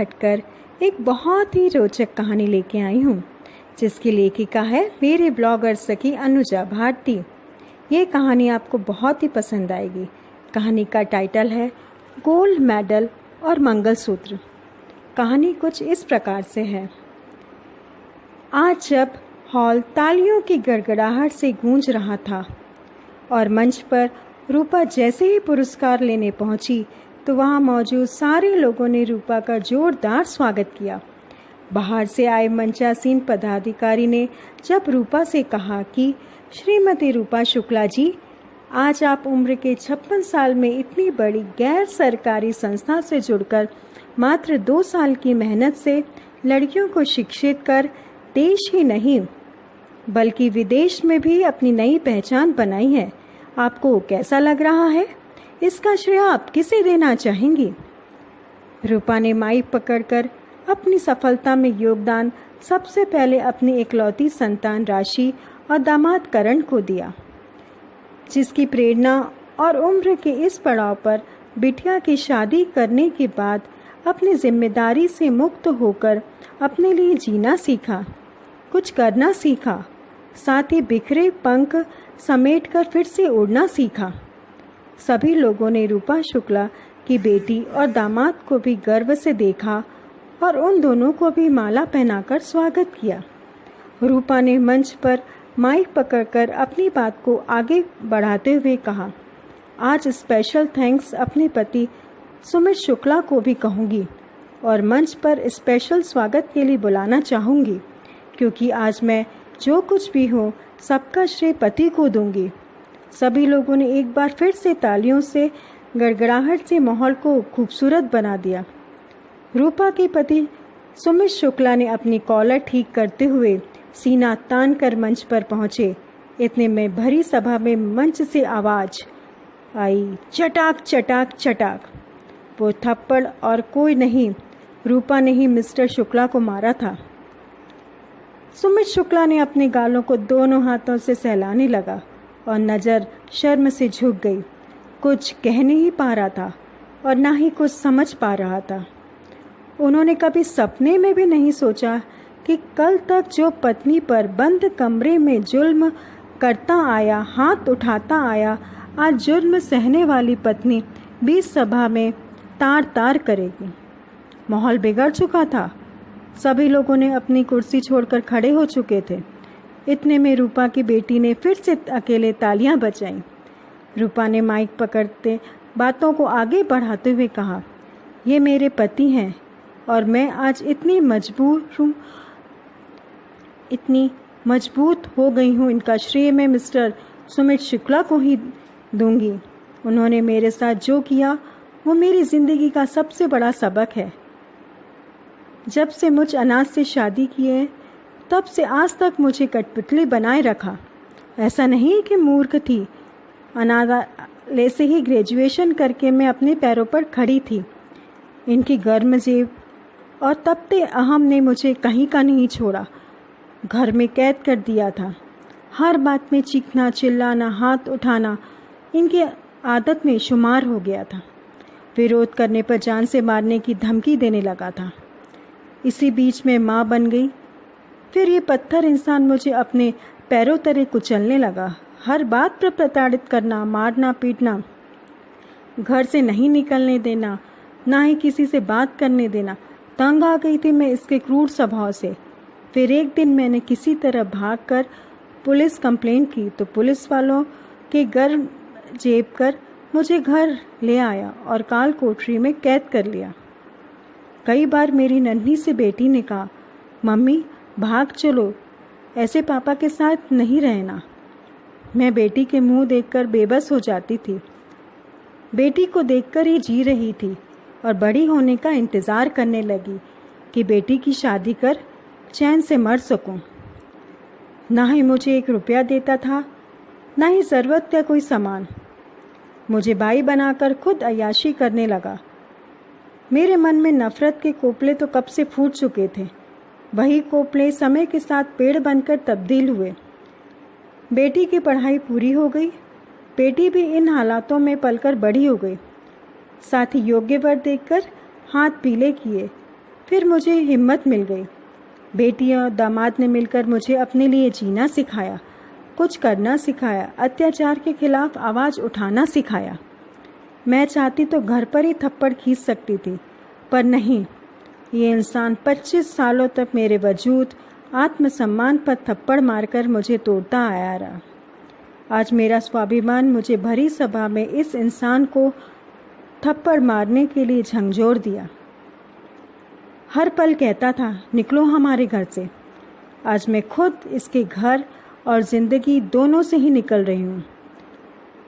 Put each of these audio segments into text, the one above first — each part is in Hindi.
हटकर एक बहुत ही रोचक कहानी लेके आई हूँ, जिसकी लेखिका है मेरी ब्लॉगर सखी अनुजा भारती। ये कहानी आपको बहुत ही पसंद आएगी। कहानी का टाइटल है गोल्ड मेडल और मंगलसूत्र। कहानी कुछ इस प्रकार से है। आज जब हॉल तालियों की गड़गड़ाहट से गूंज रहा था और मंच पर रूपा जैसे ही पुरस्कार लेने पहुंची तो वहां मौजूद सारे लोगों ने रूपा का जोरदार स्वागत किया। बाहर से आए मंचासीन पदाधिकारी ने जब रूपा से कहा कि श्रीमती रूपा शुक्ला जी, आज आप उम्र के 56 साल में इतनी बड़ी गैर सरकारी संस्था से जुड़कर मात्र 2 साल की मेहनत से लड़कियों को शिक्षित कर देश ही नहीं बल्कि विदेश में भी अपनी नई पहचान बनाई है, आपको कैसा लग रहा है? इसका श्रेय आप किसे देना चाहेंगी? रूपा ने माइक पकड़कर अपनी सफलता में योगदान सबसे पहले अपनी इकलौती संतान राशि और दामाद करण को दिया, जिसकी प्रेरणा और उम्र के इस पड़ाव पर बिटिया की शादी करने के बाद अपनी जिम्मेदारी से मुक्त होकर अपने लिए जीना सीखा, कुछ करना सीखा, साथ ही बिखरे पंख समेटकर फिर से उड़ना सीखा। सभी लोगों ने रूपा शुक्ला की बेटी और दामाद को भी गर्व से देखा और उन दोनों को भी माला पहनाकर स्वागत किया। रूपा ने मंच पर माइक पकड़कर अपनी बात को आगे बढ़ाते हुए कहा, आज स्पेशल थैंक्स अपने पति सुमित शुक्ला को भी कहूँगी और मंच पर स्पेशल स्वागत के लिए बुलाना चाहूँगी, क्योंकि आज मैं जो कुछ भी हूँ सबका श्रेय पति को दूंगी। सभी लोगों ने एक बार फिर से तालियों से गड़गड़ाहट से माहौल को खूबसूरत बना दिया। रूपा के पति सुमित शुक्ला ने अपनी कॉलर ठीक करते हुए सीना तान कर मंच पर पहुंचे। इतने में भरी सभा में मंच से आवाज आई, चटाक चटाक चटाक। वो थप्पड़ और कोई नहीं, रूपा ने ही मिस्टर शुक्ला को मारा था। सुमित शुक्ला ने अपने गालों को दोनों हाथों से सहलाने लगा और नज़र शर्म से झुक गई। कुछ कह नहीं पा रहा था और ना ही कुछ समझ पा रहा था। उन्होंने कभी सपने में भी नहीं सोचा कि कल तक जो पत्नी पर बंद कमरे में जुल्म करता आया, हाथ उठाता आया, आज जुर्म सहने वाली पत्नी बीच सभा में तार तार करेगी। माहौल बिगड़ चुका था। सभी लोगों ने अपनी कुर्सी छोड़कर खड़े हो चुके थे। इतने में रूपा की बेटी ने फिर से अकेले तालियां बजाईं। रूपा ने माइक पकड़ते बातों को आगे बढ़ाते हुए कहा, ये मेरे पति हैं और मैं आज इतनी मजबूत हो गई हूँ, इनका श्रेय मैं मिस्टर सुमित शुक्ला को ही दूंगी। उन्होंने मेरे साथ जो किया वो मेरी ज़िंदगी का सबसे बड़ा सबक है। जब से मुझ अनाथ से शादी की है तब से आज तक मुझे कठपुतली बनाए रखा। ऐसा नहीं कि मूर्ख थी, अनाथालय से ही ग्रेजुएशन करके मैं अपने पैरों पर खड़ी थी। इनकी गर्म जेब और तपते अहम ने मुझे कहीं का नहीं छोड़ा, घर में कैद कर दिया था। हर बात में चीखना चिल्लाना हाथ उठाना इनकी आदत में शुमार हो गया था। विरोध करने पर जान से मारने की धमकी देने लगा था। इसी बीच में माँ बन गई। फिर ये पत्थर इंसान मुझे अपने पैरों तले कुचलने लगा। हर बात पर प्रताड़ित करना, मारना पीटना, घर से नहीं निकलने देना, ना ही किसी से बात करने देना। तंग आ गई थी मैं इसके क्रूर स्वभाव से। फिर एक दिन मैंने किसी तरह भागकर पुलिस कंप्लेंट की तो पुलिस वालों के घर जेब कर मुझे घर ले आया और काल कोठरी में कैद कर लिया। कई बार मेरी नन्ही सी बेटी ने कहा, मम्मी भाग चलो, ऐसे पापा के साथ नहीं रहना। मैं बेटी के मुंह देखकर बेबस हो जाती थी। बेटी को देखकर ही जी रही थी और बड़ी होने का इंतज़ार करने लगी कि बेटी की शादी कर चैन से मर सकूं। ना ही मुझे 1 रुपया देता था, ना ही ज़रूरत का कोई सामान। मुझे बाई बनाकर खुद अय्याशी करने लगा। मेरे मन में नफरत के कोपले तो कब से फूट चुके थे। वही कोपले समय के साथ पेड़ बनकर तब्दील हुए। बेटी की पढ़ाई पूरी हो गई। बेटी भी इन हालातों में पलकर बड़ी हो गई। साथ ही योग्य वर देखकर हाथ पीले किए। फिर मुझे हिम्मत मिल गई। बेटी और दामाद ने मिलकर मुझे अपने लिए जीना सिखाया, कुछ करना सिखाया, अत्याचार के खिलाफ आवाज़ उठाना सिखाया। मैं चाहती तो घर पर ही थप्पड़ खींच सकती थी, पर नहीं, ये इंसान 25 सालों तक मेरे वजूद, आत्मसम्मान पर थप्पड़ मारकर मुझे तोड़ता आया रहा। आज मेरा स्वाभिमान मुझे भरी सभा में इस इंसान को थप्पड़ मारने के लिए झंझोर दिया। हर पल कहता था, निकलो हमारे घर से। आज मैं खुद इसके घर और ज़िंदगी दोनों से ही निकल रही हूँ।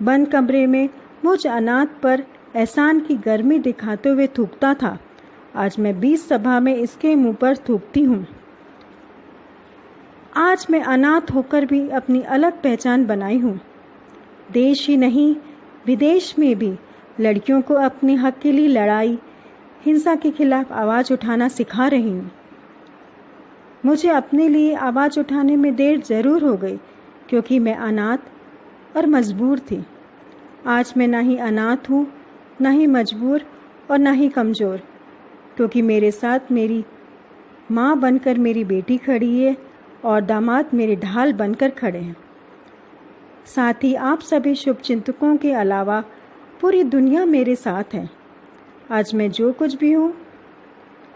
बंद कमरे में मुझ अनाथ पर एहसान की गर्मी दिखाते हुए थूकता था, आज मैं 20 सभा में इसके मुंह पर थूकती हूँ। आज मैं अनाथ होकर भी अपनी अलग पहचान बनाई हूँ। देश ही नहीं, विदेश में भी लड़कियों को अपने हक के लिए लड़ाई, हिंसा के खिलाफ आवाज़ उठाना सिखा रही हूँ। मुझे अपने लिए आवाज़ उठाने में देर ज़रूर हो गई, क्योंकि मैं अनाथ और मजबूर थी। आज मैं ना ही अनाथ हूँ, ना ही मजबूर और ना ही कमज़ोर, क्योंकि मेरे साथ मेरी माँ बनकर मेरी बेटी खड़ी है और दामाद मेरे ढाल बनकर खड़े हैं। साथ ही आप सभी शुभचिंतकों के अलावा पूरी दुनिया मेरे साथ है। आज मैं जो कुछ भी हूँ,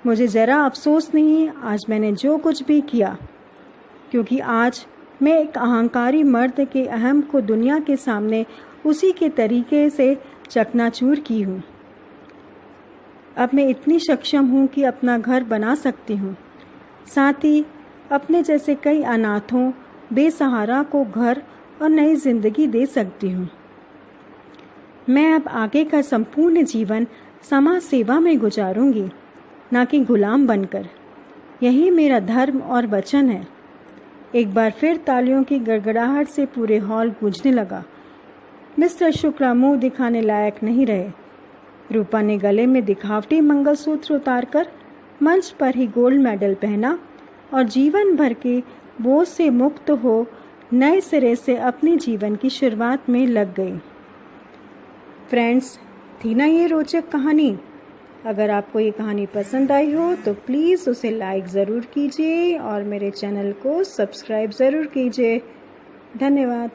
मुझे ज़रा अफसोस नहीं है आज मैंने जो कुछ भी किया, क्योंकि आज मैं एक अहंकारी मर्द के अहम को दुनिया के सामने उसी के तरीके से चकनाचूर की हूँ। अब मैं इतनी सक्षम हूँ कि अपना घर बना सकती हूँ, साथ ही अपने जैसे कई अनाथों, बेसहारा को घर और नई जिंदगी दे सकती हूँ। मैं अब आगे का संपूर्ण जीवन समाज सेवा में गुजारूंगी, ना कि गुलाम बनकर। यही मेरा धर्म और वचन है। एक बार फिर तालियों की गड़गड़ाहट से पूरे हॉल गूंजने लगा। मिस्टर शुक्ला मुंह दिखाने लायक नहीं रहे। रूपा ने गले में दिखावटी मंगलसूत्र उतारकर मंच पर ही गोल्ड मेडल पहना और जीवन भर के बोझ से मुक्त हो नए सिरे से अपने जीवन की शुरुआत में लग गई। फ्रेंड्स, थी ना ये रोचक कहानी? अगर आपको ये कहानी पसंद आई हो तो प्लीज़ उसे लाइक ज़रूर कीजिए और मेरे चैनल को सब्सक्राइब ज़रूर कीजिए। धन्यवाद।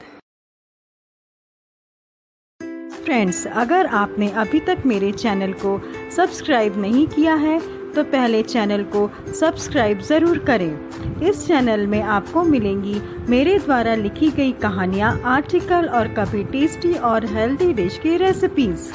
फ्रेंड्स, अगर आपने अभी तक मेरे चैनल को सब्सक्राइब नहीं किया है तो पहले चैनल को सब्सक्राइब ज़रूर करें। इस चैनल में आपको मिलेंगी मेरे द्वारा लिखी गई कहानियाँ, आर्टिकल और कभी टेस्टी और हेल्दी डिश की रेसिपीज़।